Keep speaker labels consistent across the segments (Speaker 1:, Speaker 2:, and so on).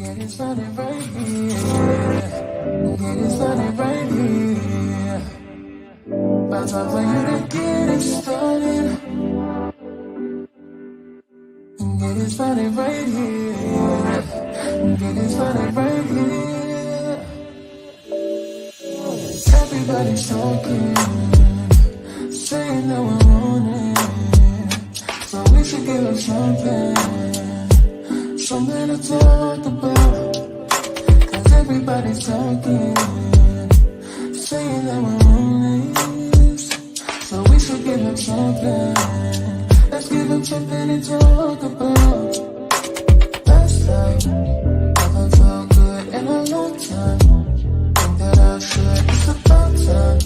Speaker 1: Get it started right here. Get it started right here. About time for you to get it started. Get it started right here. Get it started right here. Everybody's talking, saying that we're on it. So we should give them something to talk about. Cause everybody's talking, saying that we're on it. So we should give them something. Let's give them something to talk about. Last night, never felt good in a long time. Think that I should, it's about time.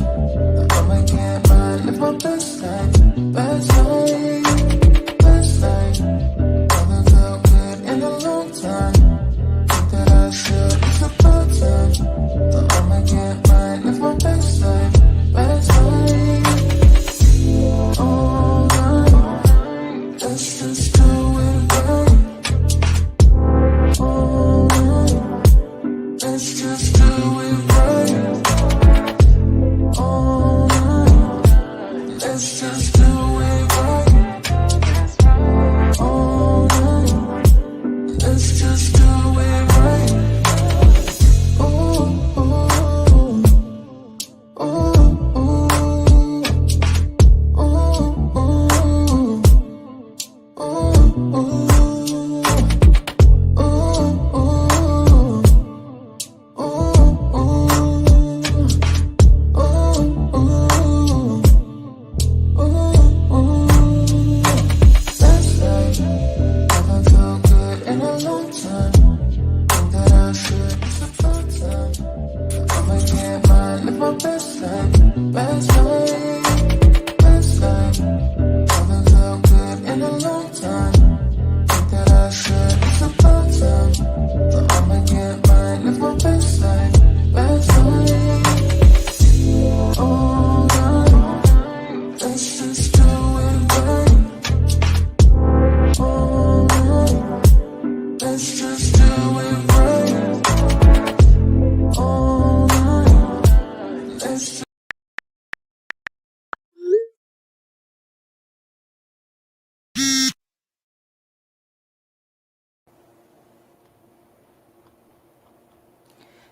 Speaker 1: I'ma get mine, live my best life. Last night, never felt good in a long time. Think that I should, it's about time. I'ma get mine, live my best life. Last night, all night, let's just do it right. All night, let's just do it right. All night, let's just do it right. All night, let's just do it right. Ooh, ooh, ooh, ooh,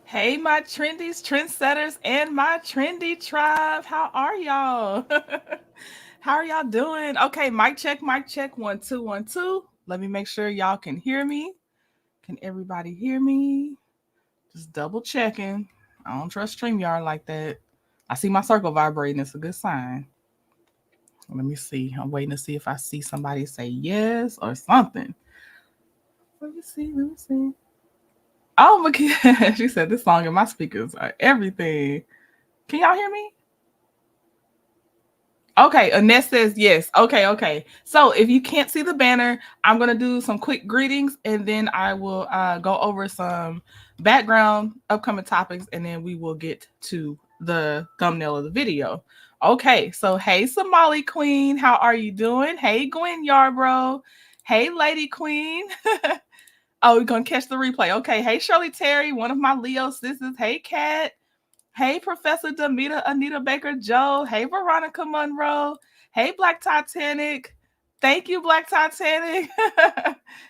Speaker 2: Hey, my trendies, trendsetters, and my trendy tribe. How are y'all? How are y'all doing? Okay, mic check, 1 2 1 2. Let me make sure y'all can hear me. Can everybody hear me? Just double checking. I don't trust StreamYard like that. I see my circle vibrating. It's a good sign. Let me see. I'm waiting to see if I see somebody say yes or something. Let me see. Let me see. Oh my god, she said this song in my speakers are everything. Can y'all hear me? Okay, Annette says yes. Okay. So if you can't see the banner, I'm gonna do some quick greetings and then I will go over some background upcoming topics and then we will get to the thumbnail of the video. Okay, so hey Somali Queen, how are you doing? Hey Gwen Yarbrough. Hey Lady Queen. Oh, we're gonna catch the replay. Okay, hey Shirley Terry, one of my Leo sisters. Hey Kat. Hey, Professor Demita Anita Baker Joe. Hey, Veronica Monroe. Hey, Black Titanic. Thank you, Black Titanic.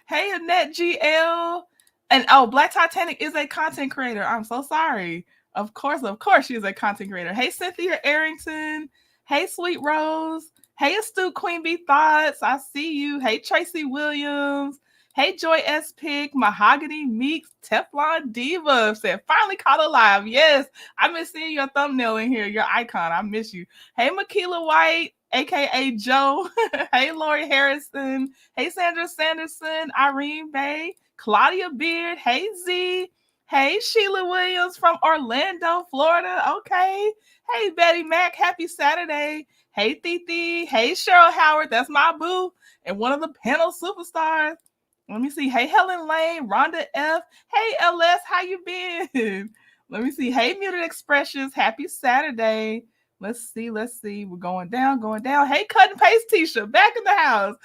Speaker 2: Hey, Annette GL. And oh, Black Titanic is a content creator. I'm so sorry. Of course, she is a content creator. Hey, Cynthia Arrington. Hey, Sweet Rose. Hey, Astute Queen Bee Thoughts. I see you. Hey, Tracy Williams. Hey, Joy S. Pig, Mahogany Meeks, Teflon Diva said, finally caught alive. Yes, I've been seeing your thumbnail in here, your icon. I miss you. Hey, Makila White, aka Joe. Hey, Lori Harrison. Hey, Sandra Sanderson, Irene Bay, Claudia Beard. Hey, Z. Hey, Sheila Williams from Orlando, Florida. Okay. Hey, Betty Mack, happy Saturday. Hey, Titi. Hey, Cheryl Howard. That's my boo. And one of the panel superstars. Let me see. Hey, Helen Lane, Rhonda F. Hey, LS, how you been? Let me see. Hey, Muted Expressions, happy Saturday. Let's see. We're going down. Hey, Cut and Paste Tisha, back in the house.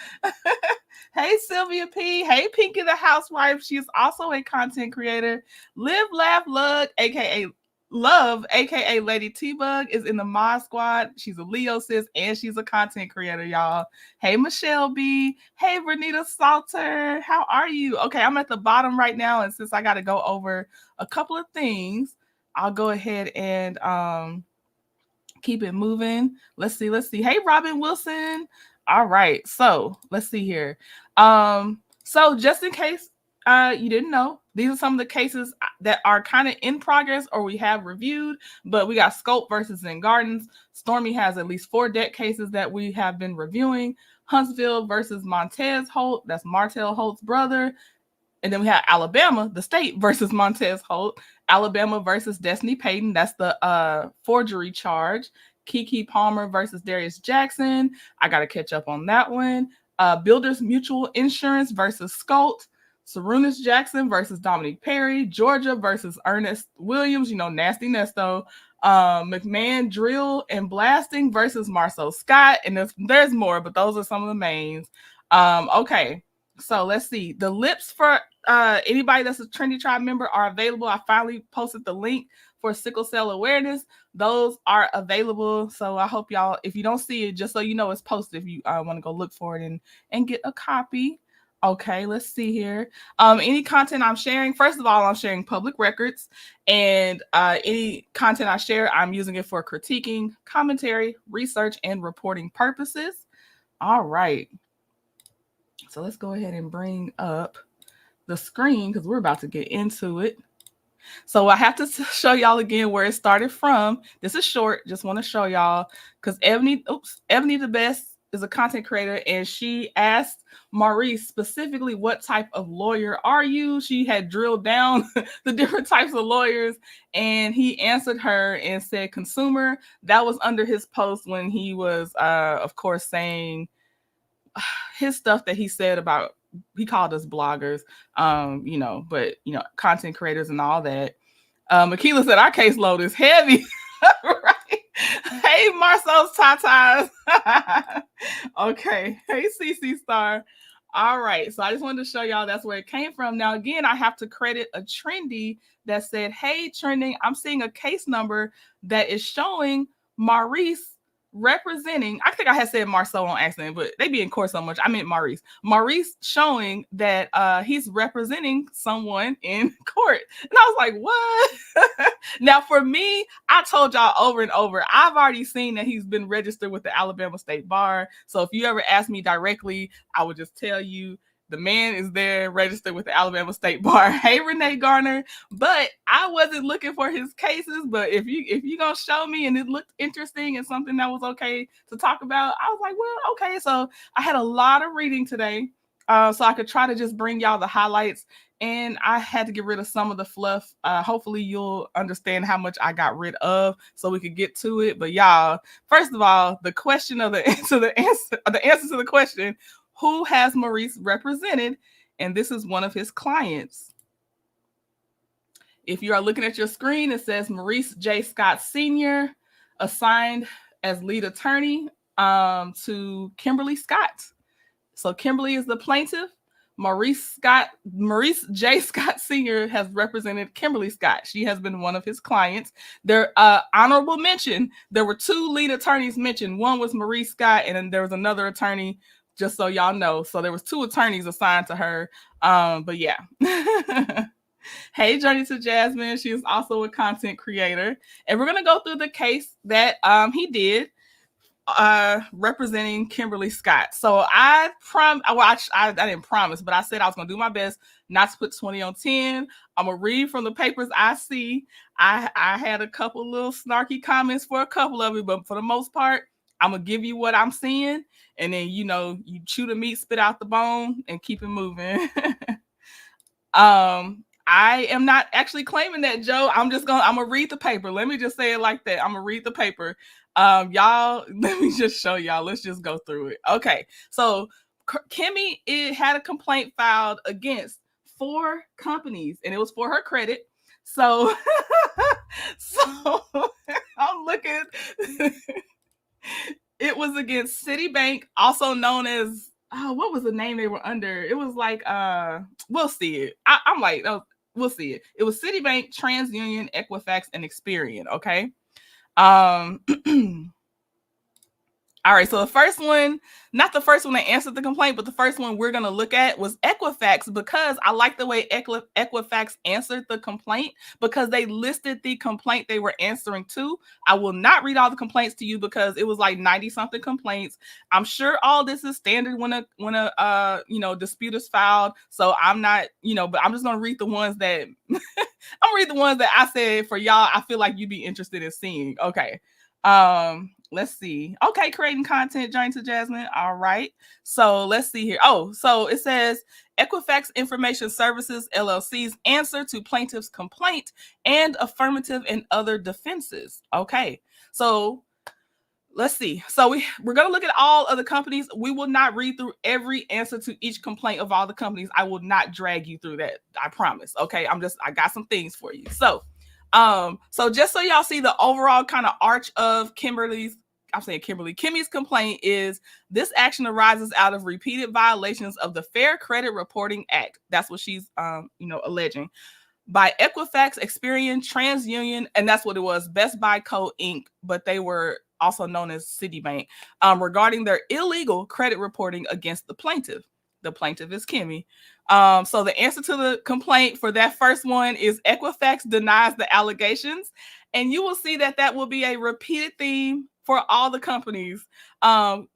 Speaker 2: Hey, Sylvia P. Hey, Pinky the housewife. She's also a content creator. Live, Laugh, Lug, aka Love, aka Lady T-Bug, is in the Mod Squad. She's a Leo sis and she's a content creator, y'all. Hey, Michelle B. Hey, Renita Salter. How are you? Okay, I'm at the bottom right now, and since I got to go over a couple of things, I'll go ahead and keep it moving. Let's see. Hey, Robin Wilson. All right. So let's see here. So just in case you didn't know, these are some of the cases that are kind of in progress or we have reviewed, but we got Scope versus Zen Gardens. Stormy has at least 4 debt cases that we have been reviewing. Huntsville versus Montez Holt. That's Martell Holt's brother. And then we have Alabama, the state, versus Montez Holt. Alabama versus Destiny Payton. That's the forgery charge. Keke Palmer versus Darius Jackson. I got to catch up on that one. Builders Mutual Insurance versus Scolt. Sarunas Jackson versus Dominique Perry. Georgia versus Ernest Williams. Nasty Nesto. McMahon Drill and Blasting versus Marcel Scott. And there's more, but those are some of the mains. Okay. So let's see. The lips for anybody that's a Trendy Tribe member are available. I finally posted the link for sickle cell awareness. Those are available. So I hope y'all, if you don't see it, just so you know it's posted, if you want to go look for it and get a copy. Okay, let's see here. Any content I'm sharing, first of all, I'm sharing public records, and any content I share, I'm using it for critiquing, commentary, research, and reporting purposes. All right. So let's go ahead and bring up the screen because we're about to get into it. So I have to show y'all again where it started from. This is short. Just want to show y'all because Ebony the Best is a content creator, and she asked Maurice specifically, what type of lawyer are you? She had drilled down the different types of lawyers, and he answered her and said consumer. That was under his post when he was, of course, saying his stuff that he said about, he called us bloggers, but content creators and all that. Makila said our caseload is heavy. Right? Hey, Marcel's tatas. Okay. Hey, CC Star. All right. So I just wanted to show y'all that's where it came from. Now, again, I have to credit a Trendy that said, hey, Trending, I'm seeing a case number that is showing Maurice representing, I think I had said Marceau on accident, but they be in court so much. I meant Maurice. Maurice showing that he's representing someone in court. And I was like, what? Now, for me, I told y'all over and over, I've already seen that he's been registered with the Alabama State Bar. So if you ever ask me directly, I would just tell you, the man is there registered with the Alabama State Bar. Hey, Renee Garner. But I wasn't looking for his cases. But if you gonna show me and it looked interesting and something that was okay to talk about, I was like, well, okay. So I had a lot of reading today, so I could try to just bring y'all the highlights. And I had to get rid of some of the fluff. Hopefully you'll understand how much I got rid of so we could get to it. But y'all, first of all, the answer to the question, who has Maurice represented? And this is one of his clients. If you are looking at your screen, it says Maurice J. Scott Sr., assigned as lead attorney to Kimberly Scott. So Kimberly is the plaintiff. Maurice J. Scott Sr. has represented Kimberly Scott. She has been one of his clients. There, honorable mention, there were 2 lead attorneys mentioned. One was Maurice Scott, and then there was another attorney, just so y'all know. So there was 2 attorneys assigned to her. But yeah. Hey, Journey to Jasmine. She is also a content creator. And we're going to go through the case that he did representing Kimberly Scott. So I didn't promise, but I said I was going to do my best not to put 20 on 10. I'm going to read from the papers I see. I had a couple little snarky comments for a couple of it, but for the most part, I'm going to give you what I'm seeing. And then, you chew the meat, spit out the bone, and keep it moving. I am not actually claiming that, Joe. I'm going to read the paper. Let me just say it like that. I'm going to read the paper. Y'all, let me just show y'all. Let's just go through it. Okay. So Kimmy had a complaint filed against 4 companies, and it was for her credit. So, I'm looking. It was against Citibank, also known as oh, what was the name they were under? It was like, we'll see it. I'm like, oh, we'll see it. It was Citibank, TransUnion, Equifax, and Experian. Okay. All right, so the first one, not the first one that answered the complaint, but the first one we're going to look at was Equifax, because I like the way Equifax answered the complaint, because they listed the complaint they were answering to. I will not read all the complaints to you because it was like 90 something complaints. I'm sure all this is standard when a dispute is filed. So I'm not, but I'm just going to read the ones that I'm read the ones that I said for y'all. I feel like you'd be interested in seeing. Okay. Let's see. Okay, creating content, join to Jasmine. All right. So let's see here. Oh, so it says Equifax Information Services LLC's answer to plaintiff's complaint and affirmative and other defenses. Okay. So let's see. So we're going to look at all of the companies. We will not read through every answer to each complaint of all the companies. I will not drag you through that. I promise. Okay. I got some things for you. So just so y'all see the overall kind of arch of Kimmy's complaint is this action arises out of repeated violations of the Fair Credit Reporting Act. That's what she's, alleging by Equifax, Experian, TransUnion, and that's what it was, Best Buy Co. Inc., but they were also known as Citibank, regarding their illegal credit reporting against the plaintiff. The plaintiff is Kimmy. So the answer to the complaint for that first one is Equifax denies the allegations. And you will see that will be a repeated theme for all the companies.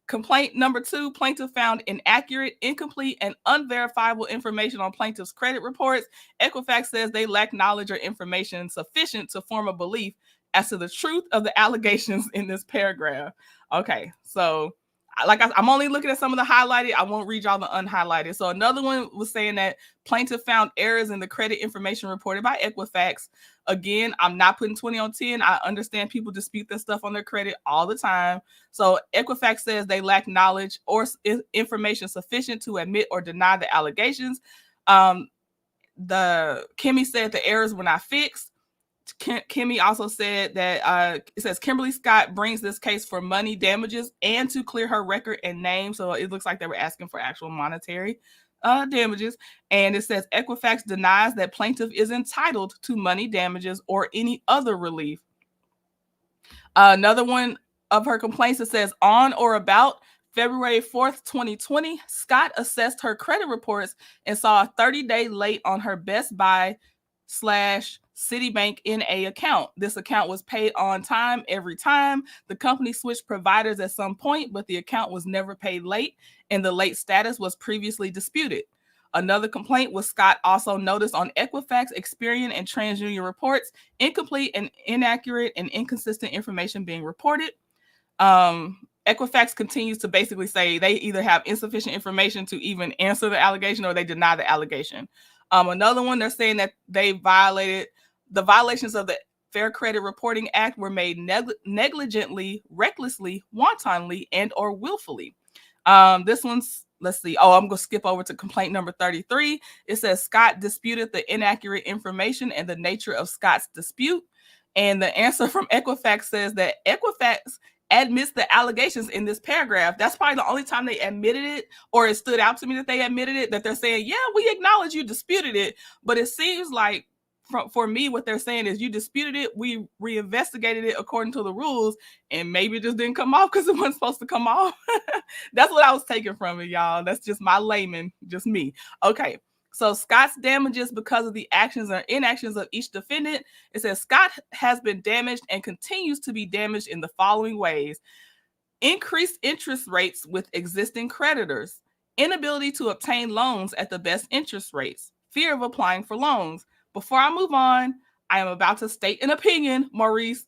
Speaker 2: Complaint number 2, plaintiff found inaccurate, incomplete, and unverifiable information on plaintiff's credit reports. Equifax says they lack knowledge or information sufficient to form a belief as to the truth of the allegations in this paragraph. Okay, so I'm only looking at some of the highlighted. I won't read y'all the unhighlighted. So another one was saying that plaintiff found errors in the credit information reported by Equifax. Again, I'm not putting 20 on 10. I understand people dispute this stuff on their credit all the time. So Equifax says they lack knowledge or information sufficient to admit or deny the allegations. Kimmy said the errors were not fixed. Kimmy also said that it says Kimberly Scott brings this case for money damages and to clear her record and name. So it looks like they were asking for actual monetary damages. And it says Equifax denies that plaintiff is entitled to money damages or any other relief. Another one of her complaints, it says on or about February 4th, 2020, Scott assessed her credit reports and saw a 30-day late on her Best Buy / Citibank NA account. This account was paid on time every time. The company switched providers at some point, but the account was never paid late, and the late status was previously disputed. Another complaint was Scott also noticed on Equifax, Experian, and TransUnion reports incomplete and inaccurate and inconsistent information being reported. Equifax continues to basically say they either have insufficient information to even answer the allegation or they deny the allegation. Another one, they're saying that the violations of the Fair Credit Reporting Act were made negligently, recklessly, wantonly, and or willfully. This one's, let's see. Oh, I'm going to skip over to complaint number 33. It says Scott disputed the inaccurate information and the nature of Scott's dispute. And the answer from Equifax says that Equifax admits the allegations in this paragraph. That's probably the only time they admitted it, or it stood out to me that they admitted it, that they're saying, yeah, we acknowledge you disputed it. But it seems like for me, what they're saying is you disputed it. We reinvestigated it according to the rules, and maybe it just didn't come off because it wasn't supposed to come off. That's what I was taking from it, y'all. That's just my layman, just me. Okay. So Scott's damages because of the actions or inactions of each defendant. It says Scott has been damaged and continues to be damaged in the following ways: increased interest rates with existing creditors, inability to obtain loans at the best interest rates, fear of applying for loans. Before I move on, I am about to state an opinion, Maurice.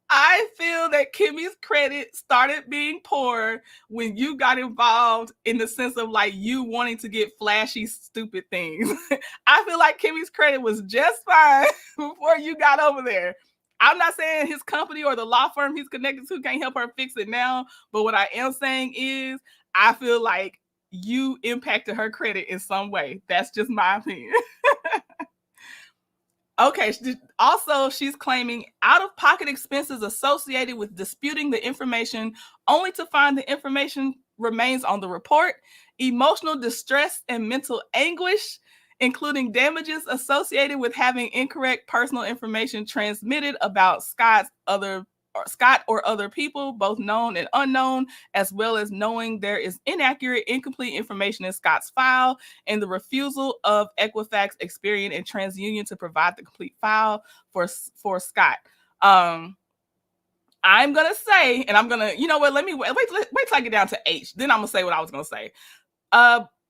Speaker 2: I feel that Kimmy's credit started being poor when you got involved in the sense of like you wanting to get flashy, stupid things. I feel like Kimmy's credit was just fine before you got over there. I'm not saying his company or the law firm he's connected to can't help her fix it now, but what I am saying is I feel like you impacted her credit in some way. That's just my opinion. Okay, also she's claiming out-of-pocket expenses associated with disputing the information only to find the information remains on the report. Emotional distress and mental anguish, including damages associated with having incorrect personal information transmitted about Scott or other people, both known and unknown, as well as knowing there is inaccurate, incomplete information in Scott's file, and the refusal of Equifax, Experian, and TransUnion to provide the complete file for Scott. I'm gonna say, and I'm gonna, you know what? Let me wait till I get down to H. Then I'm gonna say what I was gonna say.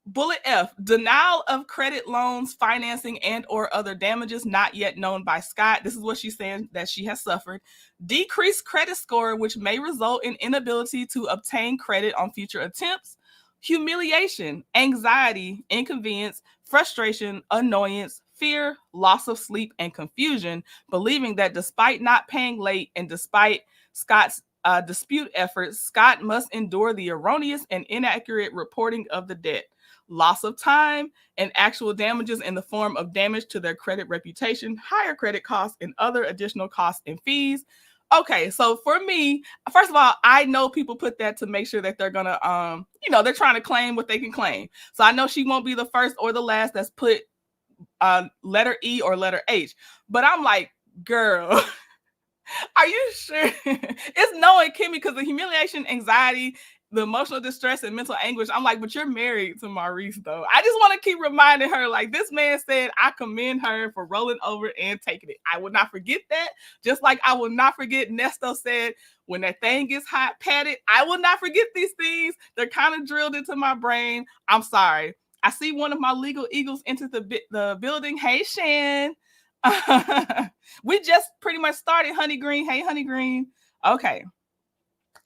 Speaker 2: Bullet F, denial of credit loans, financing, and or other damages not yet known by Scott. This is what she's saying that she has suffered. Decreased credit score, which may result in inability to obtain credit on future attempts. Humiliation, anxiety, inconvenience, frustration, annoyance, fear, loss of sleep, and confusion, believing that despite not paying late and despite Scott's dispute efforts, Scott must endure the erroneous and inaccurate reporting of the debt. Loss of time and actual damages in the form of damage to their credit reputation, higher credit costs, and other additional costs and fees. Okay, so for me, first of all, I know people put that to make sure that they're gonna, they're trying to claim what they can claim. So I know she won't be the first or the last that's put letter E or letter H. But I'm like, girl, are you sure? It's knowing Kimmy, because the humiliation, anxiety, the emotional distress, and mental anguish. I'm like, but you're married to Maurice, though. I just want to keep reminding her, like, this man said, I commend her for rolling over and taking it. I will not forget that. Just like I will not forget Nesto said, when that thing gets hot, pat it. I will not forget these things. They're kind of drilled into my brain. I'm sorry. I see one of my legal eagles enter the building. Hey, Shan. We just pretty much started, Honey Green. Hey, Honey Green. Okay.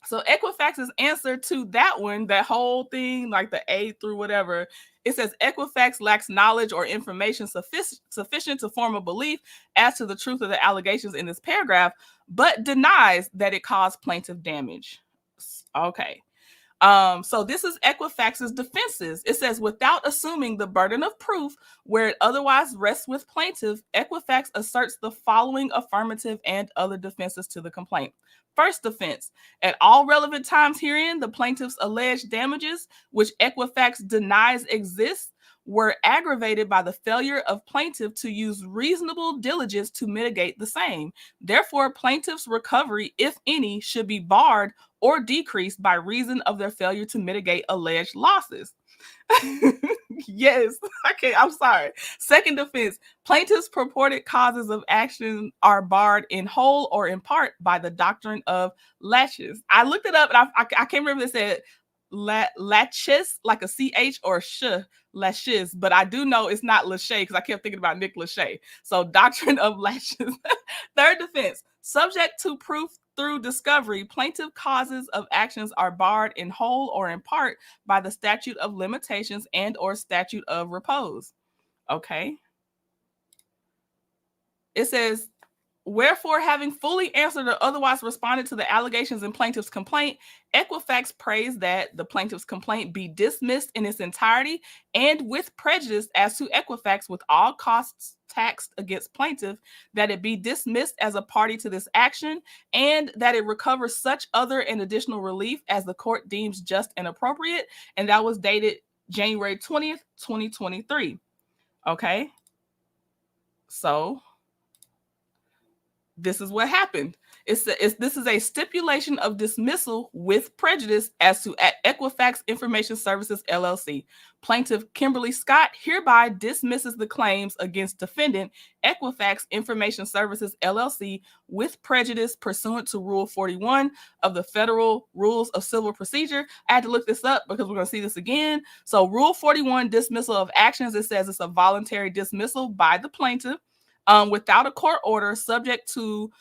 Speaker 2: So Equifax's answer to that one, that whole thing, like the A through whatever, it says Equifax lacks knowledge or information sufficient to form a belief as to the truth of the allegations in this paragraph, but denies that it caused plaintiff damage. Okay. So this is Equifax's defenses. It says, without assuming the burden of proof where it otherwise rests with plaintiff, Equifax asserts the following affirmative and other defenses to the complaint. First defense, at all relevant times herein, the plaintiff's alleged damages, which Equifax denies exist, were aggravated by the failure of plaintiff to use reasonable diligence to mitigate the same. Therefore, plaintiff's recovery, if any, should be barred or decreased by reason of their failure to mitigate alleged losses. Yes. Okay, I'm sorry. Second defense, plaintiff's purported causes of action are barred in whole or in part by the doctrine of LAMH. I looked it up and I can't remember if it said LAMH, like a CH or sh, LAMH, but I do know it's not Lachey because I kept thinking about Nick Lachey. So doctrine of LAMH. Third defense, subject to proof through discovery, plaintiff causes of actions are barred in whole or in part by the statute of limitations and or statute of repose. Okay. It says, wherefore, having fully answered or otherwise responded to the allegations in plaintiff's complaint, Equifax prays that the plaintiff's complaint be dismissed in its entirety and with prejudice as to Equifax with all costs taxed against plaintiff, that it be dismissed as a party to this action, and that it recovers such other and additional relief as the court deems just and appropriate. And that was dated January 20th, 2023. Okay. So this is what happened. This is a stipulation of dismissal with prejudice as to Equifax Information Services, LLC. Plaintiff Kimberly Scott hereby dismisses the claims against defendant Equifax Information Services, LLC with prejudice pursuant to Rule 41 of the Federal Rules of Civil Procedure. I had to look this up because we're going to see this again. So Rule 41, dismissal of actions, it says it's a voluntary dismissal by the plaintiff without a court order, subject to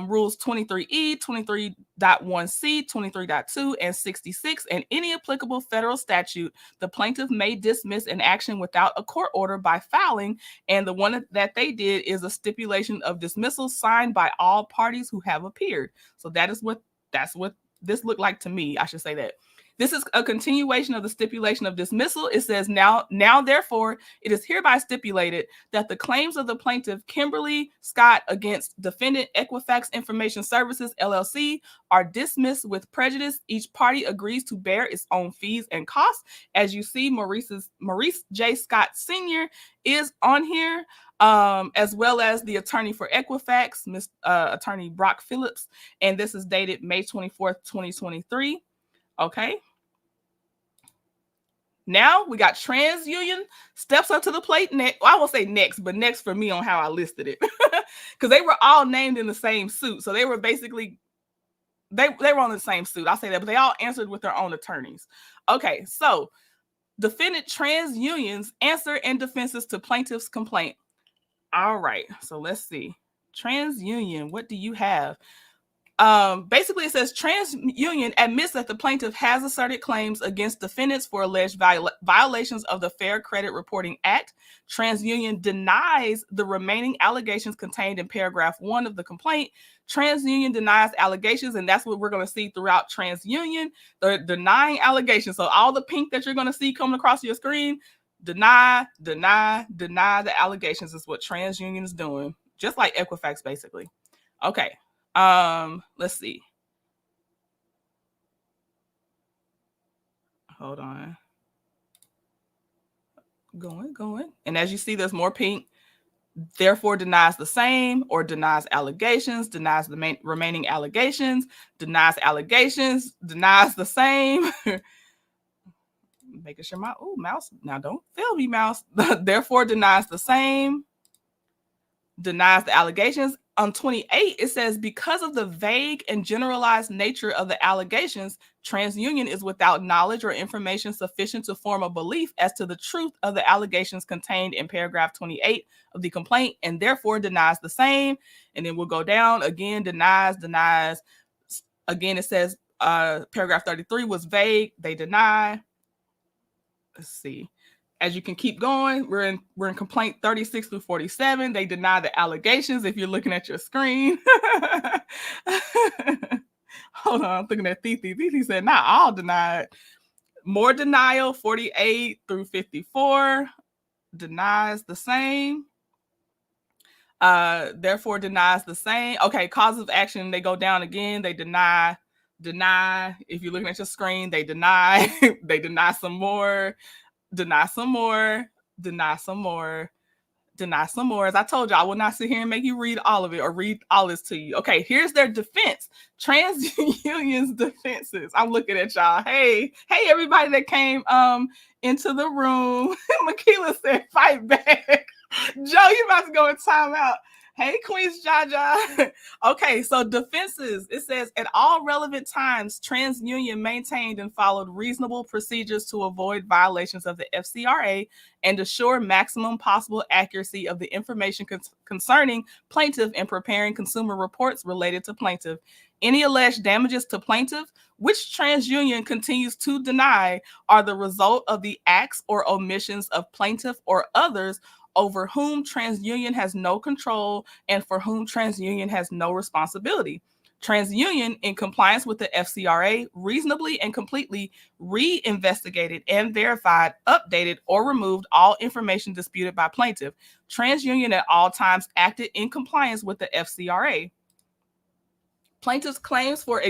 Speaker 2: rules 23E, 23.1C, 23.2, and 66, and any applicable federal statute. The plaintiff may dismiss an action without a court order by filing, and the one that they did is a stipulation of dismissal signed by all parties who have appeared. So that's what this looked like to me. I should say that. This is a continuation of the stipulation of dismissal. It says, now, therefore, it is hereby stipulated that the claims of the plaintiff, Kimberly Scott, against defendant Equifax Information Services, LLC, are dismissed with prejudice. Each party agrees to bear its own fees and costs. As you see, Maurice J. Scott Sr. is on here, as well as the attorney for Equifax, Attorney Brock Phillips. And this is dated May 24th, 2023. Okay. Now we got TransUnion steps up to the plate next. Well, I won't say next, but next for me on how I listed it. Because they were all named in the same suit. So they were basically, they were on the same suit. I'll say that, but they all answered with their own attorneys. Okay, so defendant TransUnion's answer and defenses to plaintiff's complaint. All right, so let's see. TransUnion, what do you have? Basically, it says TransUnion admits that the plaintiff has asserted claims against defendants for alleged violations of the Fair Credit Reporting Act. TransUnion denies the remaining allegations contained in paragraph 1 of the complaint. TransUnion denies allegations, and that's what we're going to see throughout TransUnion. They're denying allegations. So all the pink that you're going to see coming across your screen, deny the allegations is what TransUnion is doing, just like Equifax, basically. Okay. Let's see. Hold on. Going. And as you see, there's more pink. Therefore denies the same, or denies allegations, denies the remaining allegations, denies allegations, denies the same. Making sure my mouse. Now don't fail me, mouse. Therefore denies the same, denies the allegations. On 28, it says, because of the vague and generalized nature of the allegations, TransUnion is without knowledge or information sufficient to form a belief as to the truth of the allegations contained in paragraph 28 of the complaint, and therefore denies the same. And then we'll go down again, denies. Again, it says paragraph 33 was vague. They deny. Let's see. As you can keep going, we're in complaint 36 through 47. They deny the allegations if you're looking at your screen. Hold on, I'm looking at Titi. Titi said, not all denied. More denial, 48 through 54. Denies the same. Therefore denies the same. Okay, cause of action, they go down again. They deny. If you're looking at your screen, they deny. They deny some more. Deny some more, deny some more, deny some more. As I told you, I will not sit here and make you read all of it or read all this to you. Okay, here's their defense. TransUnion's defenses. I'm looking at y'all. Hey, everybody that came into the room. Makila said, fight back. Joe, you about to go in timeout. Hey, Queens Jaja. Okay, so defenses. It says, at all relevant times, TransUnion maintained and followed reasonable procedures to avoid violations of the FCRA and assure maximum possible accuracy of the information concerning plaintiff in preparing consumer reports related to plaintiff. Any alleged damages to plaintiff, which TransUnion continues to deny, are the result of the acts or omissions of plaintiff or others over whom TransUnion has no control and for whom TransUnion has no responsibility. TransUnion, in compliance with the FCRA, reasonably and completely re-investigated and verified, updated, or removed all information disputed by plaintiff. TransUnion at all times acted in compliance with the FCRA. Plaintiff's claims for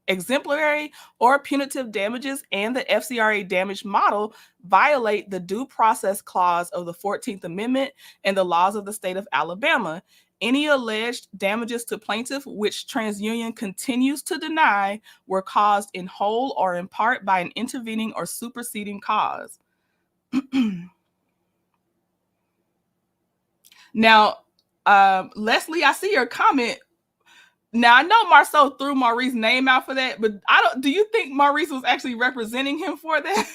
Speaker 2: exemplary or punitive damages and the FCRA damage model violate the due process clause of the 14th Amendment and the laws of the state of Alabama. Any alleged damages to plaintiff, which TransUnion continues to deny, were caused in whole or in part by an intervening or superseding cause. Now, Leslie, I see your comment. Now, I know Marceau threw Maurice's name out for that, but do you think Maurice was actually representing him for that?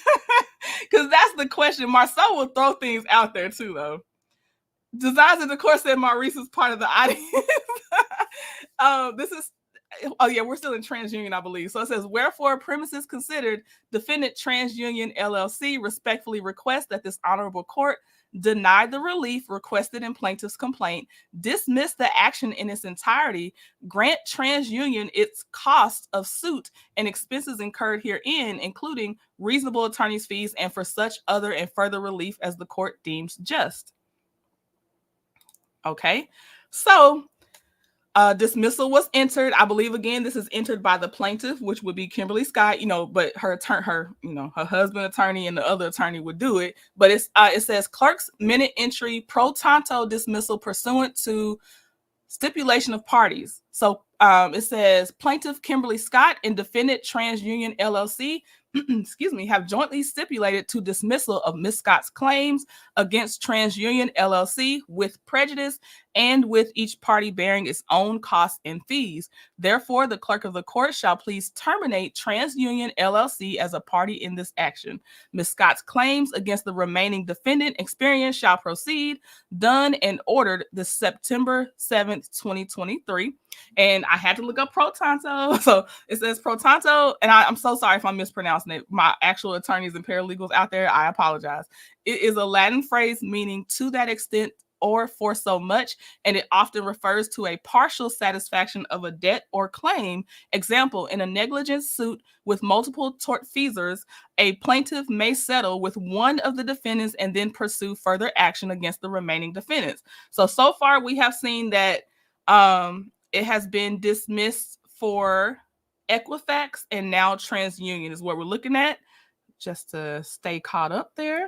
Speaker 2: Because that's the question. Marceau will throw things out there too, though. Designs of the Court said Maurice was part of the audience. We're still in TransUnion, I believe. So it says, wherefore, premises considered, defendant TransUnion LLC respectfully requests that this honorable court deny the relief requested in plaintiff's complaint, dismiss the action in its entirety, grant TransUnion its cost of suit and expenses incurred herein, including reasonable attorney's fees, and for such other and further relief as the court deems just. Okay, so dismissal was entered. I believe, again, this is entered by the plaintiff, which would be Kimberly Scott, but her husband attorney and the other attorney would do it. But it says clerk's minute entry pro tanto dismissal pursuant to stipulation of parties. So it says plaintiff Kimberly Scott and defendant TransUnion LLC excuse me, have jointly stipulated to dismissal of Ms. Scott's claims against TransUnion LLC with prejudice and with each party bearing its own costs and fees. Therefore, the clerk of the court shall please terminate TransUnion LLC as a party in this action. Ms. Scott's claims against the remaining defendant Experian shall proceed, done and ordered this September 7th, 2023. And I had to look up pro tanto. So it says pro tanto, and I'm so sorry if I'm mispronouncing it. My actual attorneys and paralegals out there, I apologize. It is a Latin phrase meaning to that extent or for so much, and it often refers to a partial satisfaction of a debt or claim. Example, in a negligence suit with multiple tortfeasors, a plaintiff may settle with one of the defendants and then pursue further action against the remaining defendants. So far we have seen that it has been dismissed for Equifax, and now TransUnion is what we're looking at, just to stay caught up there.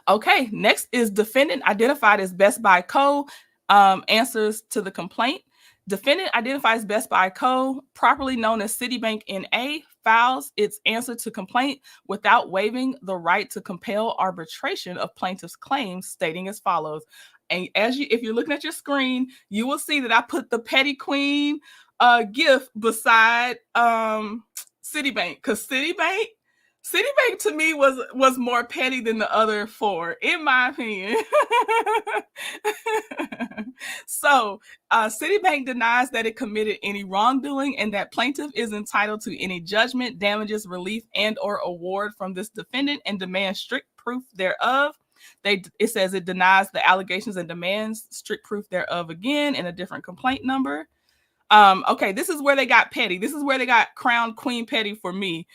Speaker 2: Okay, next is defendant identified as Best Buy Co. Answers to the complaint. Defendant identifies Best Buy Co., properly known as Citibank N.A., files its answer to complaint without waiving the right to compel arbitration of plaintiff's claims, stating as follows. And if you're looking at your screen, you will see that I put the Petty Queen GIF beside Citibank, because Citibank to me was more petty than the other four, in my opinion. So Citibank denies that it committed any wrongdoing and that plaintiff is entitled to any judgment, damages, relief, and or award from this defendant and demands strict proof thereof. It says it denies the allegations and demands strict proof thereof again in a different complaint number. Okay, this is where they got petty. This is where they got crowned Queen Petty for me.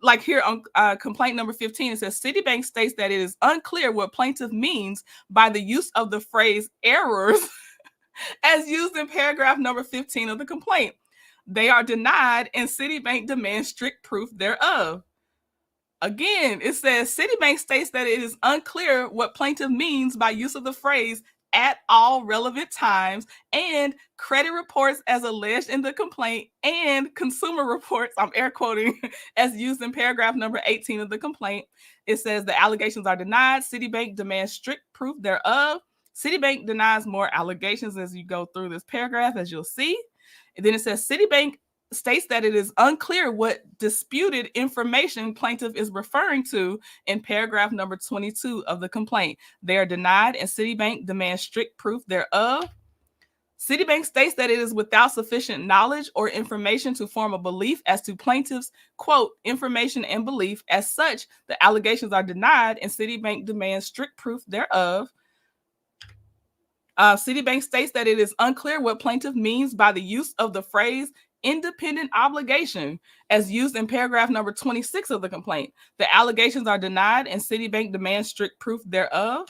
Speaker 2: Like here on complaint number 15, it says Citibank states that it is unclear what plaintiff means by the use of the phrase errors as used in paragraph number 15 of the complaint. They are denied and Citibank demands strict proof thereof. Again, it says Citibank states that it is unclear what plaintiff means by use of the phrase at all relevant times and credit reports as alleged in the complaint and consumer reports, I'm air quoting, as used in paragraph number 18 of the complaint. It says the allegations are denied. Citibank demands strict proof thereof. Citibank denies more allegations as you go through this paragraph, as you'll see. And then it says Citibank states that it is unclear what disputed information plaintiff is referring to in paragraph number 22 of the complaint. They are denied and Citibank demands strict proof thereof. Citibank states that it is without sufficient knowledge or information to form a belief as to plaintiff's, quote, information and belief. As such, the allegations are denied and Citibank demands strict proof thereof. Citibank states that it is unclear what plaintiff means by the use of the phrase independent obligation as used in paragraph number 26 of the complaint. The allegations are denied and Citibank demands strict proof thereof.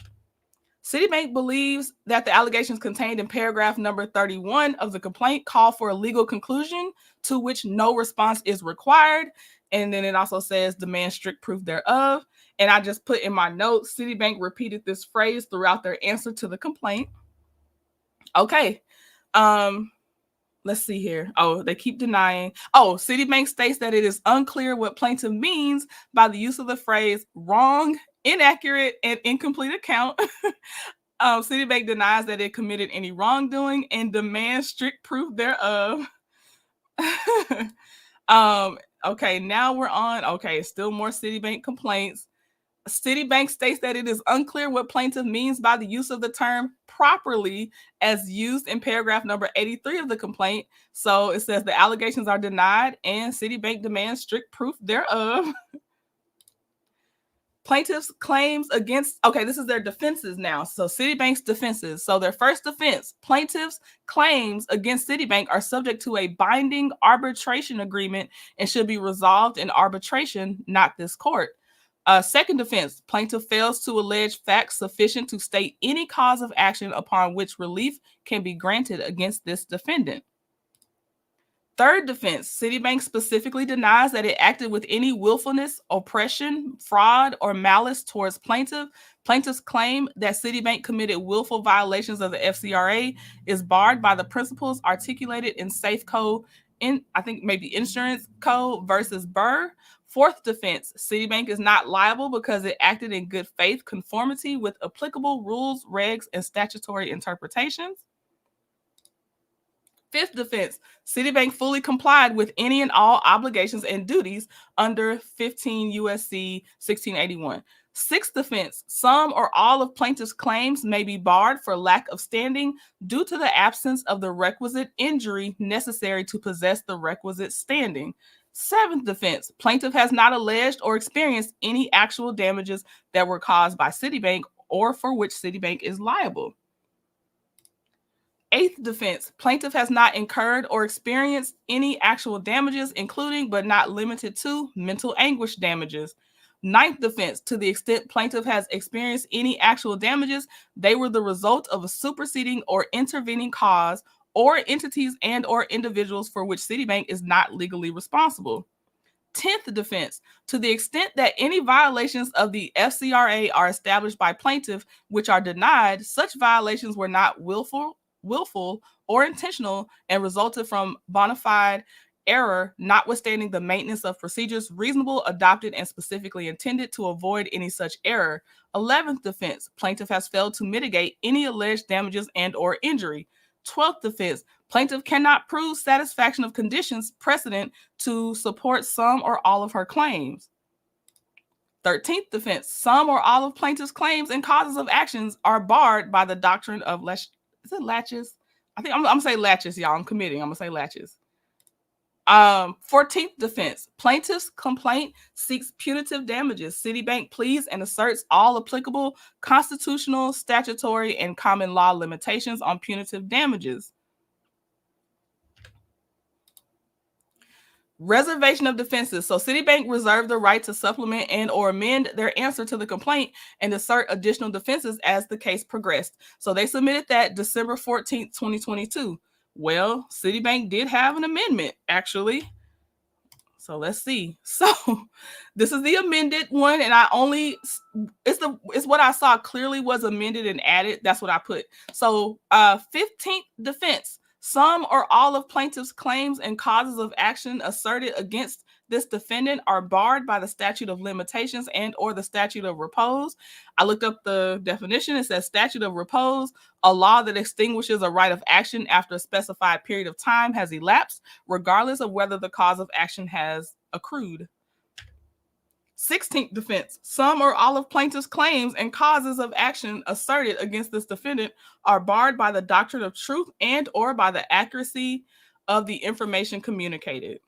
Speaker 2: Citibank believes that the allegations contained in paragraph number 31 of the complaint call for a legal conclusion to which no response is required. And then it also says demand strict proof thereof. And I just put in my notes, Citibank repeated this phrase throughout their answer to the complaint. Okay. Let's see here. Oh, they keep denying. Oh, Citibank states that it is unclear what plaintiff means by the use of the phrase wrong, inaccurate, and incomplete account. Citibank denies that it committed any wrongdoing and demands strict proof thereof. Okay, now we're on. Okay, still more Citibank complaints. Citibank states that it is unclear what plaintiff means by the use of the term properly as used in paragraph number 83 of the complaint. So it says the allegations are denied and Citibank demands strict proof thereof. Plaintiffs' claims against, okay, this is their defenses now. So Citibank's defenses. So their first defense, plaintiffs' claims against Citibank are subject to a binding arbitration agreement and should be resolved in arbitration, not this court. Second defense, plaintiff fails to allege facts sufficient to state any cause of action upon which relief can be granted against this defendant. Third defense, Citibank specifically denies that it acted with any willfulness, oppression, fraud, or malice towards plaintiff. Plaintiff's claim that Citibank committed willful violations of the FCRA is barred by the principles articulated in Safeco, I think maybe Insurance Code versus Burr. Fourth defense, Citibank is not liable because it acted in good faith conformity with applicable rules, regs, and statutory interpretations. Fifth defense, Citibank fully complied with any and all obligations and duties under 15 U.S.C. 1681. Sixth defense, some or all of plaintiff's claims may be barred for lack of standing due to the absence of the requisite injury necessary to possess the requisite standing. Seventh defense, plaintiff has not alleged or experienced any actual damages that were caused by Citibank or for which Citibank is liable. Eighth defense, plaintiff has not incurred or experienced any actual damages, including but not limited to mental anguish damages. Ninth defense, to the extent plaintiff has experienced any actual damages, they were the result of a superseding or intervening cause or entities and or individuals for which Citibank is not legally responsible. 10th defense, to the extent that any violations of the FCRA are established by plaintiff which are denied, such violations were not willful or intentional and resulted from bona fide error, notwithstanding the maintenance of procedures reasonable, adopted, and specifically intended to avoid any such error. 11th defense, plaintiff has failed to mitigate any alleged damages and or injury. 12th defense, plaintiff cannot prove satisfaction of conditions precedent to support some or all of her claims. 13th defense, some or all of plaintiff's claims and causes of actions are barred by the doctrine of latches? I think I'm gonna say latches, y'all. I'm committing. I'm gonna say latches. 14th defense, plaintiff's complaint seeks punitive damages. Citibank pleads and asserts all applicable constitutional, statutory, and common law limitations on punitive damages. Reservation of defenses. So Citibank reserved the right to supplement and or amend their answer to the complaint and assert additional defenses as the case progressed. So they submitted that December 14th, 2022. Well, Citibank did have an amendment, actually. So let's see. So this is the amended one, and it's what I saw clearly was amended and added. That's what I put. So 15th defense. Some or all of plaintiff's claims and causes of action asserted against this defendant are barred by the statute of limitations and or the statute of repose. I looked up the definition. It says statute of repose, a law that extinguishes a right of action after a specified period of time has elapsed, regardless of whether the cause of action has accrued. 16th defense, some or all of plaintiff's claims and causes of action asserted against this defendant are barred by the doctrine of truth and or by the accuracy of the information communicated.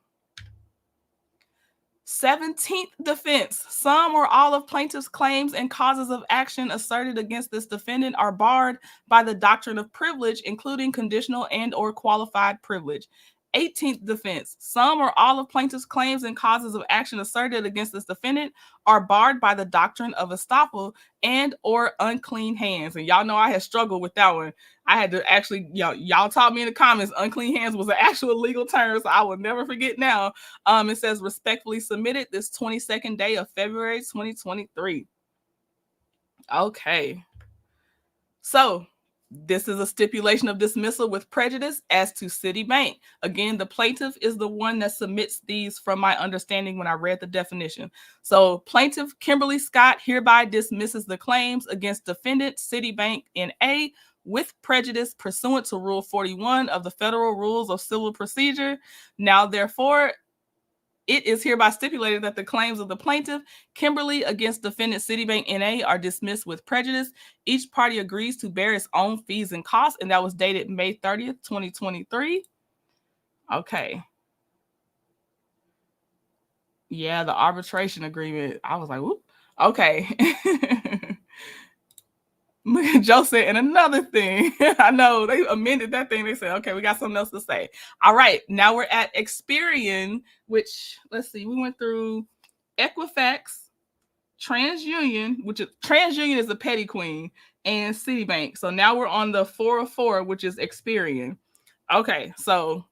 Speaker 2: 17th defense, some or all of plaintiff's claims and causes of action asserted against this defendant are barred by the doctrine of privilege, including conditional and or qualified privilege. 18th defense, some or all of plaintiff's claims and causes of action asserted against this defendant are barred by the doctrine of estoppel and or unclean hands. And y'all know I had struggled with that one. I had to actually, y'all taught me in the comments, unclean hands was an actual legal term, so I will never forget now. It says respectfully submitted this 22nd day of February 2023. Okay. So this is a stipulation of dismissal with prejudice as to Citibank. Again, the plaintiff is the one that submits these from my understanding when I read the definition. So plaintiff Maurice Scott hereby dismisses the claims against defendant Citibank N.A. with prejudice pursuant to Rule 41 of the Federal Rules of Civil Procedure. Now, therefore, it is hereby stipulated that the claims of the plaintiff, Kimberly, against defendant Citibank N.A. are dismissed with prejudice. Each party agrees to bear its own fees and costs, and that was dated May 30th, 2023. Okay. Yeah, the arbitration agreement. I was like, whoop. Okay. Joe said, and another thing, I know they amended that thing. They said, okay, we got something else to say. All right, now we're at Experian, which, let's see, we went through Equifax, TransUnion, TransUnion is the petty queen, and Citibank. So now we're on the 404, which is Experian. Okay, so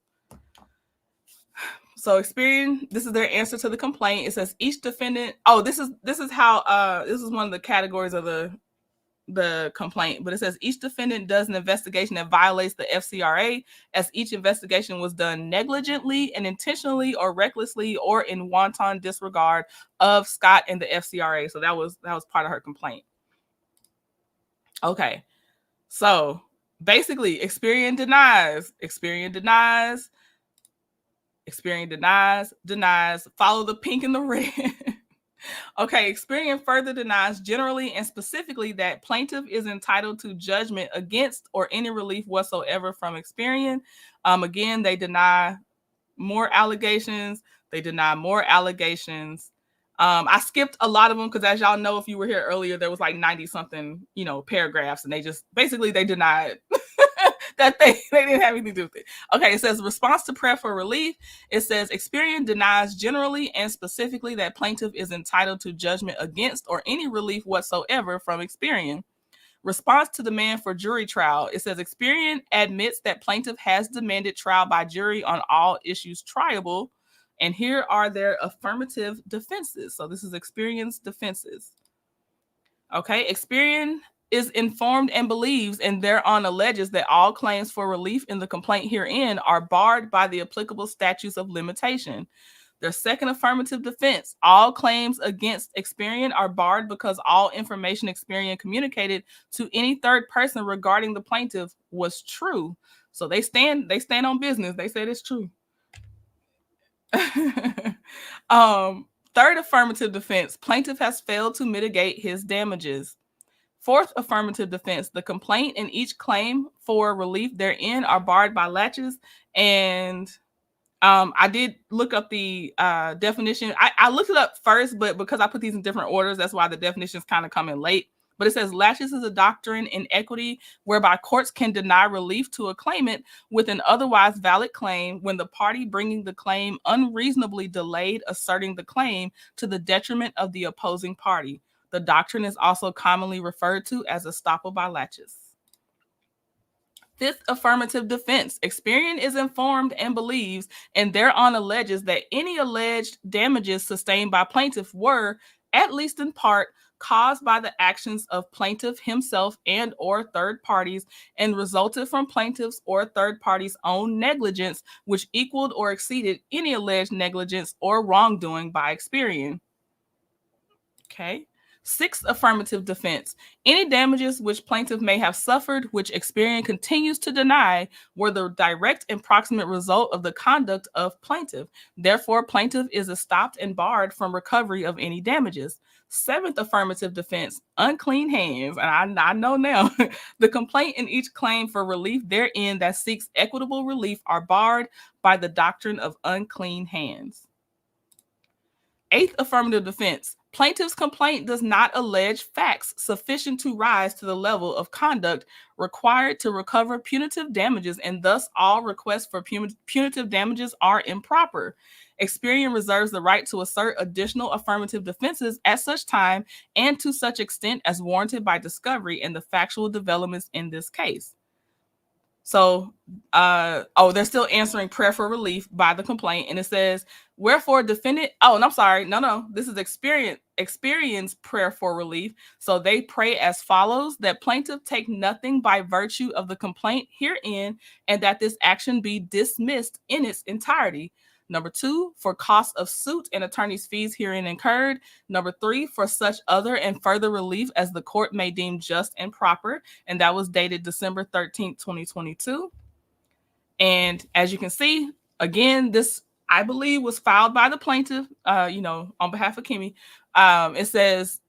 Speaker 2: Experian, this is their answer to the complaint. It says each defendant. Oh, this is how this is one of the categories of the complaint, but it says each defendant does an investigation that violates the FCRA, as each investigation was done negligently and intentionally or recklessly or in wanton disregard of Scott and the FCRA. So that was part of her complaint. Okay, so basically, Experian denies. Follow the pink and the red. Okay, Experian further denies generally and specifically that plaintiff is entitled to judgment against or any relief whatsoever from Experian. Again, they deny more allegations. I skipped a lot of them because, as y'all know, if you were here earlier, there was like 90 something, paragraphs, and they denied that they didn't have anything to do with it. Okay, it says response to prayer for relief. It says Experian denies generally and specifically that plaintiff is entitled to judgment against or any relief whatsoever from Experian. Response to demand for jury trial. It says Experian admits that plaintiff has demanded trial by jury on all issues triable. And here are their affirmative defenses. So this is Experian's defenses. Okay, Experian is informed and believes and thereon alleges that all claims for relief in the complaint herein are barred by the applicable statutes of limitation. Their second affirmative defense, all claims against Experian are barred because all information Experian communicated to any third person regarding the plaintiff was true. So they stand on business. They said it's true. Third affirmative defense, plaintiff has failed to mitigate his damages. Fourth affirmative defense, the complaint and each claim for relief therein are barred by latches. And I did look up the definition. I looked it up first, but because I put these in different orders, that's why the definitions kind of come in late. But it says latches is a doctrine in equity whereby courts can deny relief to a claimant with an otherwise valid claim when the party bringing the claim unreasonably delayed asserting the claim to the detriment of the opposing party. The doctrine is also commonly referred to as estoppel by latches. Fifth affirmative defense, Experian is informed and believes and thereon alleges that any alleged damages sustained by plaintiff were, at least in part, caused by the actions of plaintiff himself and or third parties and resulted from plaintiff's or third parties' own negligence, which equaled or exceeded any alleged negligence or wrongdoing by Experian. Okay. Sixth affirmative defense, any damages which plaintiff may have suffered, which Experian continues to deny, were the direct and proximate result of the conduct of plaintiff. Therefore, plaintiff is stopped and barred from recovery of any damages. Seventh affirmative defense, unclean hands. And I know now, the complaint and each claim for relief therein that seeks equitable relief are barred by the doctrine of unclean hands. Eighth affirmative defense, plaintiff's complaint does not allege facts sufficient to rise to the level of conduct required to recover punitive damages, and thus all requests for punitive damages are improper. Experian reserves the right to assert additional affirmative defenses at such time and to such extent as warranted by discovery and the factual developments in this case. So, they're still answering prayer for relief by the complaint, and it says, wherefore defendant, this is Experian's prayer for relief. So they pray as follows, that plaintiff take nothing by virtue of the complaint herein, and that this action be dismissed in its entirety. Number 2, for costs of suit and attorney's fees herein incurred. Number 3, for such other and further relief as the court may deem just and proper. And that was dated December 13th, 2022. And as you can see, again, this, I believe, was filed by the plaintiff, on behalf of Kimmy. It says,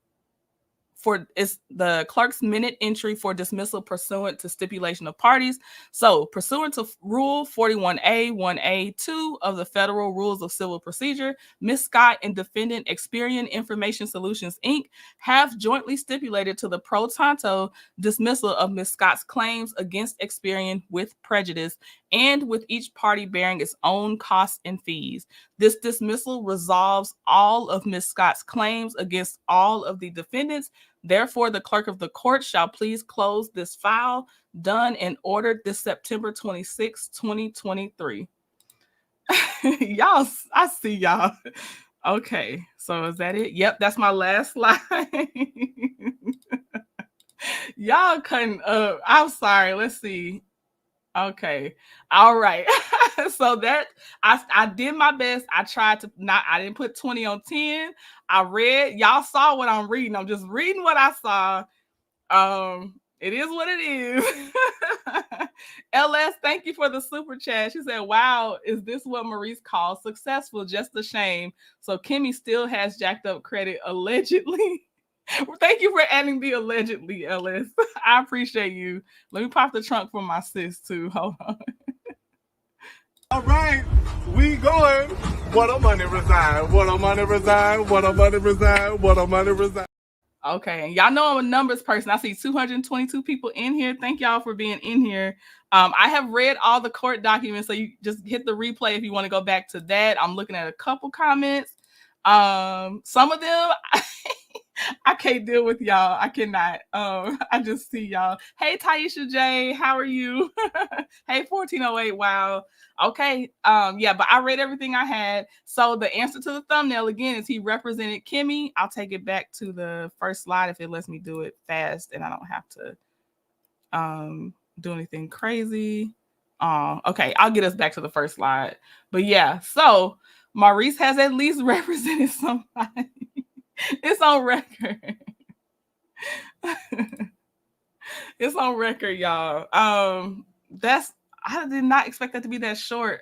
Speaker 2: it's the clerk's minute entry for dismissal pursuant to stipulation of parties. So pursuant to Rule 41A 1A 2 of the Federal Rules of Civil Procedure, Ms. Scott and defendant Experian Information Solutions, Inc. have jointly stipulated to the pro tanto dismissal of Ms. Scott's claims against Experian with prejudice, and with each party bearing its own costs and fees. This dismissal resolves all of Ms. Scott's claims against all of the defendants. Therefore, the clerk of the court shall please close this file. Done and ordered this September 26, 2023. Y'all, I see y'all. Okay, so is that it? Yep, that's my last slide. Y'all couldn't, I'm sorry, let's see. Okay. All right. So that I did my best. I tried to I didn't put 20 on 10. I read, y'all saw what I'm reading. I'm just reading what I saw. It is what it is. LS, thank you for the super chat. She said, wow, is this what Maurice calls successful? Just a shame. So Kimmy still has jacked up credit allegedly. Thank you for adding the allegedly, LS. I appreciate you. Let me pop the trunk for my sis too. Hold on.
Speaker 3: All right, we going. What a money resign. What a money resign. What a money resign. What a money resign.
Speaker 2: Okay, and y'all know I'm a numbers person. I see 222 people in here. Thank y'all for being in here. I have read all the court documents, so you just hit the replay if you want to go back to that. I'm looking at a couple comments. Some of them I can't deal with y'all. I cannot. I just see y'all. Hey, Taisha J, how are you? Hey, 1408. Wow. Okay. Yeah, but I read everything I had. So the answer to the thumbnail again is he represented Kimmy. I'll take it back to the first slide if it lets me do it fast and I don't have to do anything crazy. Okay, I'll get us back to the first slide. But yeah, so Maurice has at least represented somebody. It's on record. It's on record, y'all. I did not expect that to be that short.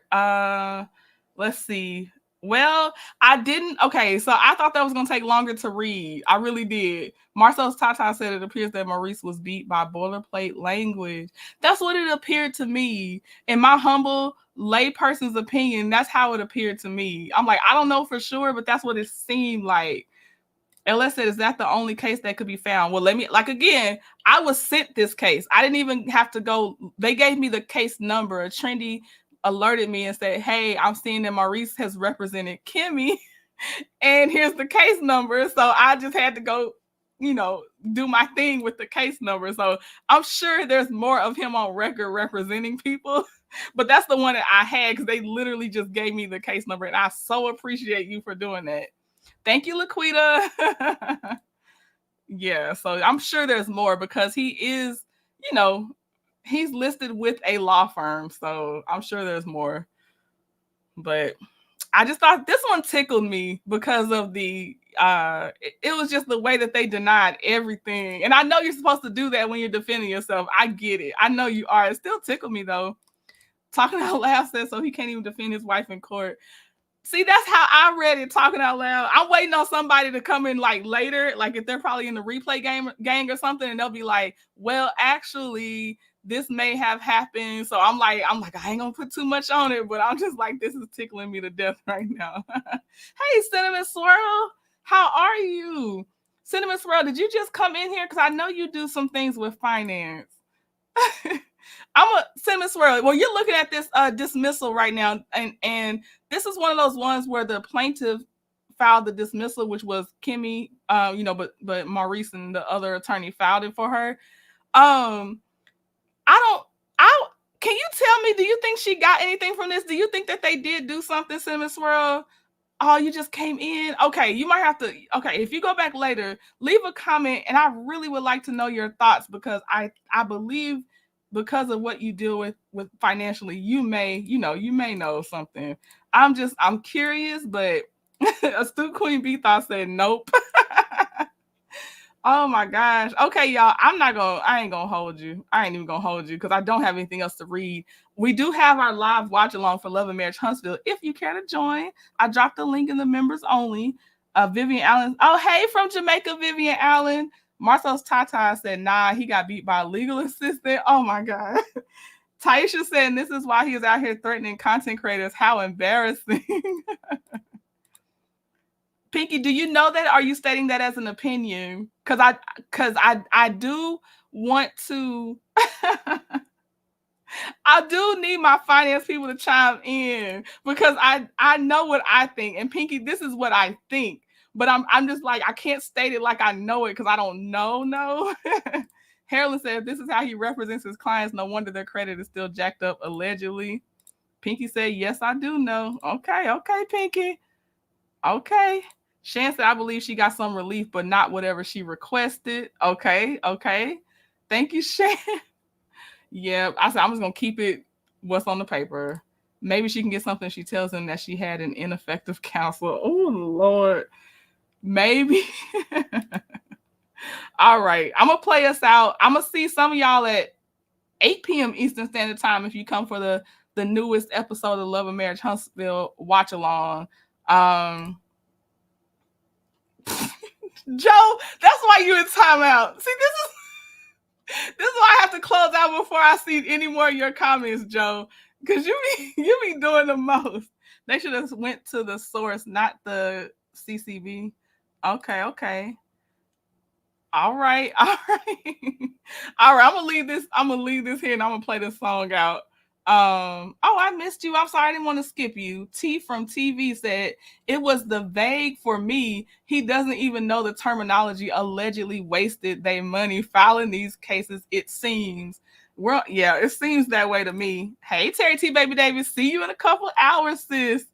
Speaker 2: Let's see. Well, I didn't. Okay, so I thought that was going to take longer to read. I really did. Marcel's Tata said it appears that Maurice was beat by boilerplate language. That's what it appeared to me. In my humble layperson's opinion, that's how it appeared to me. I'm like, I don't know for sure, but that's what it seemed like. LS said, is that the only case that could be found? Well, again, I was sent this case. I didn't even have to go. They gave me the case number. A trendy alerted me and said, hey, I'm seeing that Maurice has represented Kimmy and here's the case number. So I just had to go, do my thing with the case number. So I'm sure there's more of him on record representing people, but that's the one that I had because they literally just gave me the case number. And I so appreciate you for doing that. Thank you, Laquita. Yeah, so I'm sure there's more because he is, he's listed with a law firm. So I'm sure there's more. But I just thought this one tickled me because of the, it was just the way that they denied everything. And I know you're supposed to do that when you're defending yourself. I get it. I know you are. It still tickled me, though. Talking out loud says so he can't even defend his wife in court. See, that's how I read it, talking out loud. I'm waiting on somebody to come in later, if they're probably in the replay gang or something, and they'll be like, well, actually, this may have happened. So I'm like, I ain't gonna put too much on it, but I'm just like, this is tickling me to death right now. Hey, Cinnamon Swirl, how are you? Cinnamon Swirl, did you just come in here? Because I know you do some things with finance. I'm a Cinnamon Swirl. Well, you're looking at this dismissal right now, and this is one of those ones where the plaintiff filed the dismissal, which was Kimmy, but Maurice and the other attorney filed it for her. Can you tell me, do you think she got anything from this? Do you think that they did do something, Cinnamon Swirl? Oh, you just came in. Okay, you might have to. Okay, if you go back later, leave a comment, and I really would like to know your thoughts because I believe because of what you deal with financially, you may know something. I'm curious, but Astute Queen B thought said nope. Oh my gosh. Okay, y'all. I ain't gonna hold you. I ain't even gonna hold you because I don't have anything else to read. We do have our live watch along for Love and Marriage Huntsville. If you care to join, I dropped the link in the members only. Vivian Allen. Oh, hey, from Jamaica, Vivian Allen. Marcel's Tata said, nah, he got beat by a legal assistant. Oh my God. Taisha said, this is why he is out here threatening content creators. How embarrassing. Pinky, do you know that? Are you stating that as an opinion? Because I do want to I do need my finance people to chime in, because I know what I think. And Pinky, this is what I think. But I'm just like, I can't state it like I know it because I don't know. No. Harlan said, this is how he represents his clients. No wonder their credit is still jacked up, allegedly. Pinky said, yes, I do know. Okay, Pinky. Okay. Shan said, I believe she got some relief, but not whatever she requested. Okay. Thank you, Shan. Yeah, I said, I'm just going to keep it what's on the paper. Maybe she can get something. She tells him that she had an ineffective counselor. Oh, Lord. Maybe. All right. I'm going to play us out. I'm going to see some of y'all at 8 p.m. Eastern Standard Time if you come for the newest episode of Love and Marriage Huntsville watch along. Joe, that's why you in timeout. See, this is why I have to close out before I see any more of your comments, Joe, because you be doing the most. They should have went to the source, not the CCB. Okay. All right. I'm gonna leave this here and I'm gonna play this song out. I missed you. I'm sorry, I didn't want to skip you. T from TV said it was the vague for me. He doesn't even know the terminology. Allegedly wasted their money filing these cases. It seems. Well, yeah, it seems that way to me. Hey, Terry T. Baby Davis, see you in a couple hours, sis.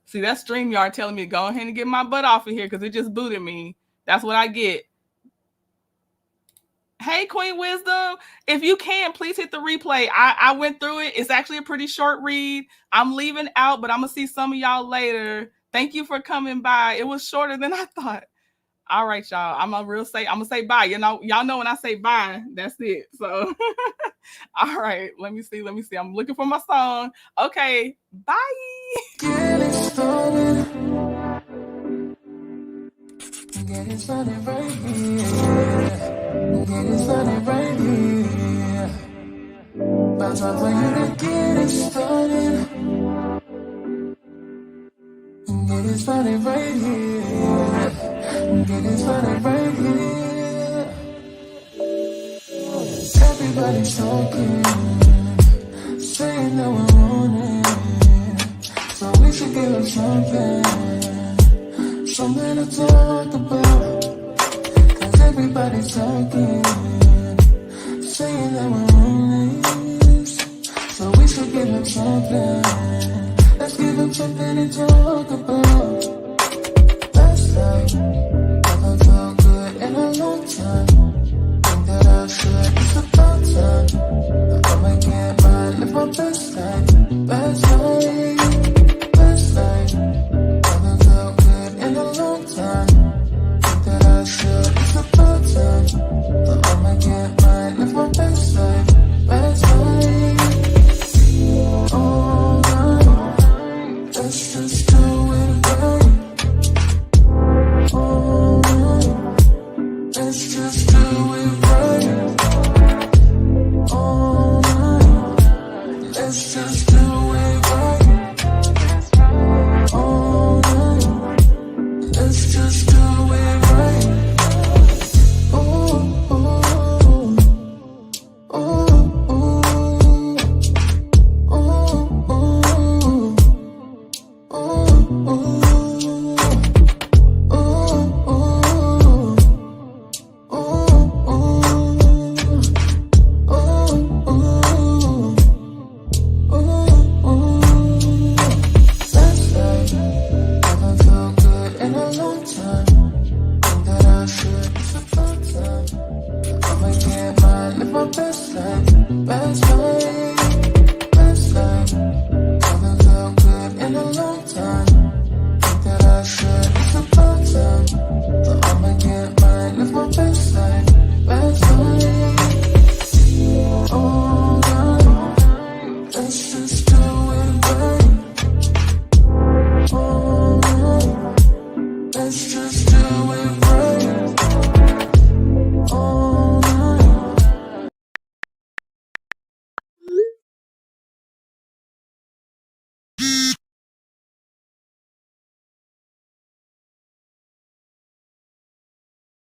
Speaker 2: See, that's StreamYard telling me to go ahead and get my butt off of here because it just booted me. That's what I get. Hey, Queen Wisdom, if you can, please hit the replay. I went through it. It's actually a pretty short read. I'm leaving out, but I'm going to see some of y'all later. Thank you for coming by. It was shorter than I thought. All right, y'all. I'm going to say bye. Y'all know when I say bye, that's it. So, all right. Let me see. I'm looking for my song. Okay. Bye.
Speaker 1: Get started right here. Get it started right here. About time for you to get it started. Get it started right here. Get it started right here. Everybody's talking, saying that we want it. So we should give them something to talk about. Cause everybody's talking, saying that we want it. So we should give them something. Let's give them something to talk about. Last night, never felt good in a long time. Think that I should, it's about time. I'ma get mine, live my best life. Last night, never felt good in a long time. Think that I should, it's about time. I'ma get mine, live my best life. Last night, all night, let's just do it right. All night, let's just do it right. All let's just do it